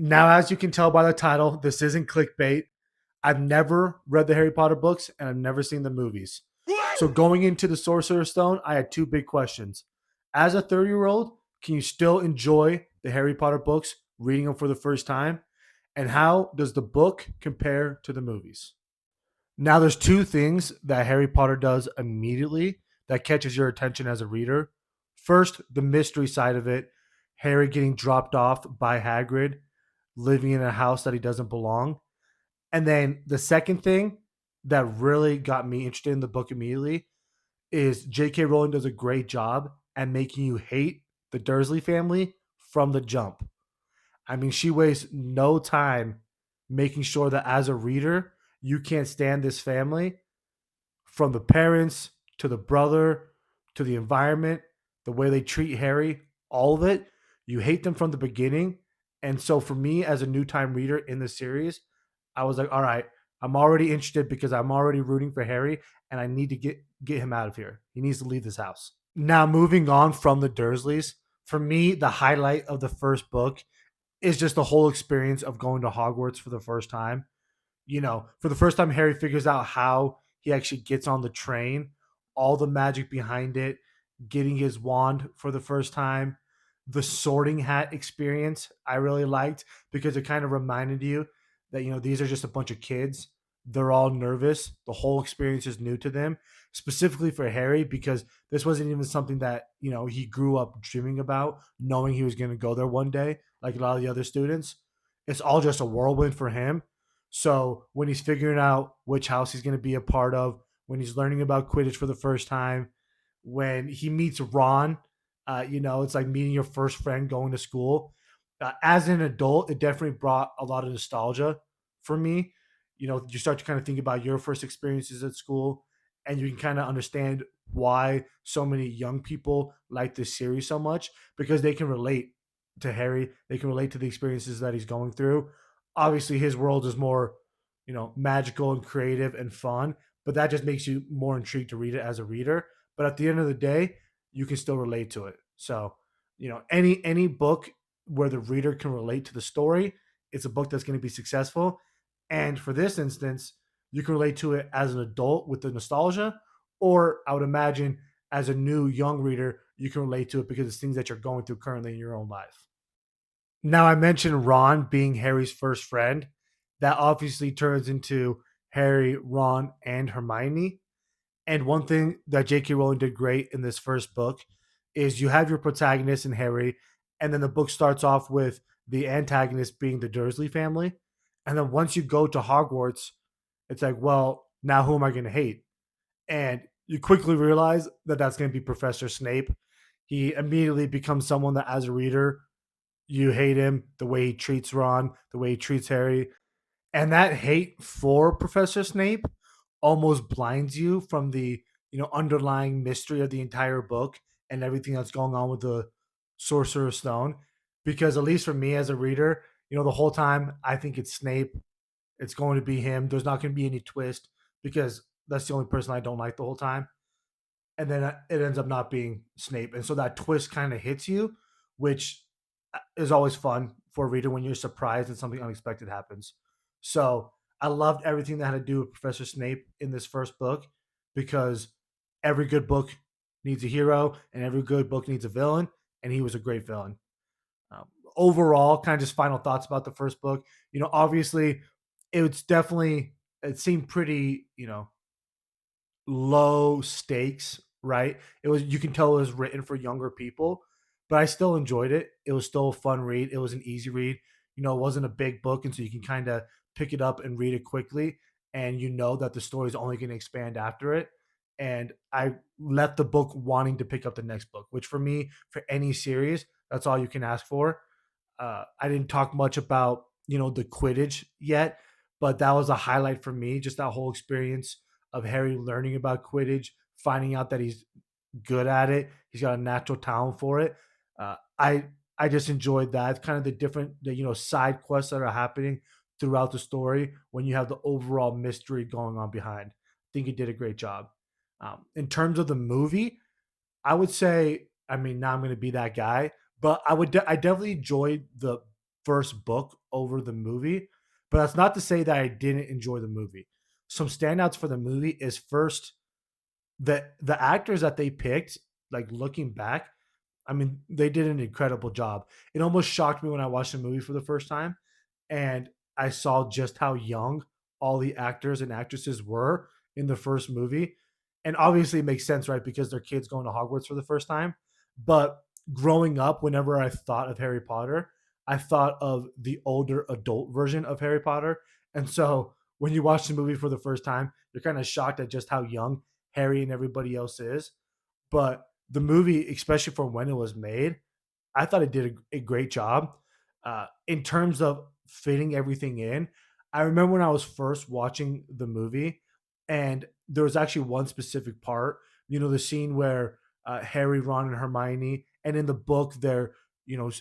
Now, as you can tell by the title, this isn't clickbait. I've never read the Harry Potter books and I've never seen the movies. So going into the Sorcerer's Stone, I had two big questions. As a 30-year-old, can you still enjoy the Harry Potter books, reading them for the first time? And how does the book compare to the movies? Now, there's two things that Harry Potter does immediately that catches your attention as a reader. First, the mystery side of it, Harry getting dropped off by Hagrid, living in a house that he doesn't belong. And then the second thing that really got me interested in the book immediately is J.K. Rowling does a great job at making you hate the Dursley family from the jump. I mean, she wastes no time making sure that as a reader, you can't stand this family from the parents to the brother to the environment, the way they treat Harry, all of it. You hate them from the beginning. And so for me as a new time reader in the series, I was like, all right, I'm already interested because I'm already rooting for Harry and I need to get him out of here. He needs to leave this house. Now moving on from the Dursleys, for me, the highlight of the first book is just the whole experience of going to Hogwarts for the first time. For the first time, Harry figures out how he actually gets on the train, all the magic behind it, getting his wand for the first time. The sorting hat experience I really liked because it kind of reminded you that, these are just a bunch of kids. They're all nervous. The whole experience is new to them, specifically for Harry, because this wasn't even something that, he grew up dreaming about, knowing he was going to go there one day, like a lot of the other students. It's all just a whirlwind for him. So when he's figuring out which house he's going to be a part of, when he's learning about Quidditch for the first time, when he meets Ron, it's like meeting your first friend going to school. As an adult, it definitely brought a lot of nostalgia for me. You start to kind of think about your first experiences at school, and you can kind of understand why so many young people like this series so much because they can relate to Harry. They can relate to the experiences that he's going through. Obviously, his world is more, magical and creative and fun, but that just makes you more intrigued to read it as a reader. But at the end of the day, you can still relate to it. So, any book where the reader can relate to the story, it's a book that's going to be successful. And for this instance, you can relate to it as an adult with the nostalgia, or I would imagine as a new young reader, you can relate to it because it's things that you're going through currently in your own life. Now, I mentioned Ron being Harry's first friend. That obviously turns into Harry, Ron, and Hermione. And one thing that J.K. Rowling did great in this first book is you have your protagonist in Harry, and then the book starts off with the antagonist being the Dursley family. And then once you go to Hogwarts, it's like, well, now who am I going to hate? And you quickly realize that that's going to be Professor Snape. He immediately becomes someone that, as a reader, you hate him, the way he treats Ron, the way he treats Harry, and that hate for Professor Snape almost blinds you from the underlying mystery of the entire book and everything that's going on with the Sorcerer's Stone. Because at least for me as a reader, the whole time I think it's Snape. It's going to be him. There's not going to be any twist because that's the only person I don't like the whole time. And then it ends up not being Snape, and so that twist kind of hits you, which is always fun for a reader when you're surprised and something unexpected happens. So I loved everything that had to do with Professor Snape in this first book because every good book needs a hero and every good book needs a villain, and he was a great villain. Um, Overall, kind of just final thoughts about the first book. Obviously, it seemed pretty, low stakes, right? You can tell it was written for younger people, but I still enjoyed it. It was still a fun read. It was an easy read. It wasn't a big book, and so you can kind of pick it up and read it quickly, and you know that the story is only going to expand after it. And I left the book wanting to pick up the next book, which for me, for any series, that's all you can ask for. I didn't talk much about the Quidditch yet, but that was a highlight for me. Just that whole experience of Harry learning about Quidditch, finding out that he's good at it. He's got a natural talent for it. I just enjoyed that. It's kind of the side quests that are happening throughout the story when you have the overall mystery going on behind. I think he did a great job. In terms of the movie, I would say, I mean, now I'm going to be that guy, but I definitely enjoyed the first book over the movie, but that's not to say that I didn't enjoy the movie. Some standouts for the movie is first the actors that they picked, like looking back, I mean, they did an incredible job. It almost shocked me when I watched the movie for the first time and I saw just how young all the actors and actresses were in the first movie. And obviously it makes sense, right? Because they're kids going to Hogwarts for the first time. But growing up, whenever I thought of Harry Potter, I thought of the older adult version of Harry Potter. And so when you watch the movie for the first time, you're kind of shocked at just how young Harry and everybody else is. But the movie, especially for when it was made, I thought it did a great job in terms of fitting everything in. I remember when I was first watching the movie, and there was actually one specific part, the scene where Harry, Ron, and Hermione, and in the book, they're,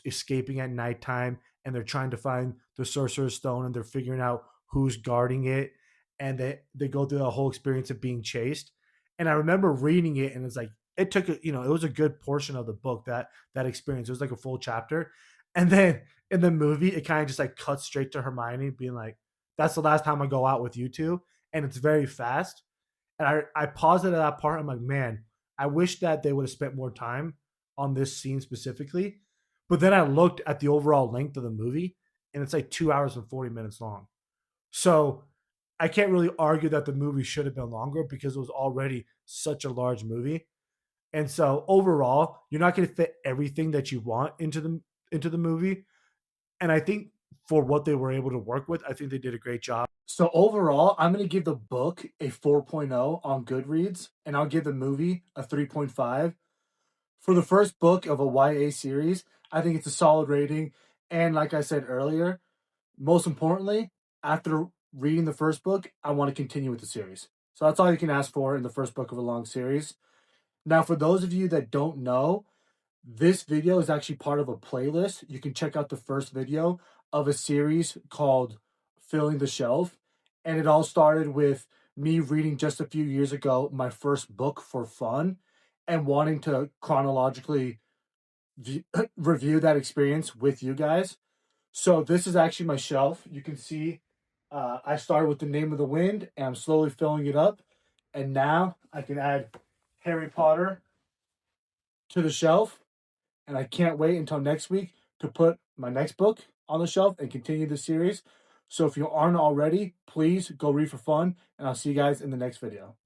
escaping at nighttime and they're trying to find the Sorcerer's Stone and they're figuring out who's guarding it. And they go through the whole experience of being chased. And I remember reading it, and it's like, it took it was a good portion of the book, that experience. It was like a full chapter. And then in the movie, it kind of just like cuts straight to Hermione being like, "That's the last time I go out with you two," and it's very fast. And I paused it at that part. I'm like, man, I wish that they would have spent more time on this scene specifically. But then I looked at the overall length of the movie, and it's like 2 hours and 40 minutes long. So I can't really argue that the movie should have been longer because it was already such a large movie. And so overall, you're not going to fit everything that you want into the movie. And I think for what they were able to work with, I think they did a great job. So overall, I'm going to give the book a 4.0 on Goodreads, and I'll give the movie a 3.5. For the first book of a YA series, I think it's a solid rating. And like I said earlier, most importantly, after reading the first book, I want to continue with the series. So that's all you can ask for in the first book of a long series. Now, for those of you that don't know, this video is actually part of a playlist. You can check out the first video of a series called Filling the Shelf. And it all started with me reading just a few years ago my first book for fun and wanting to chronologically review that experience with you guys. So this is actually my shelf. You can see I started with The Name of the Wind and I'm slowly filling it up. And now I can add Harry Potter to the shelf. And I can't wait until next week to put my next book on the shelf and continue the series. So if you aren't already, please go read for fun. And I'll see you guys in the next video.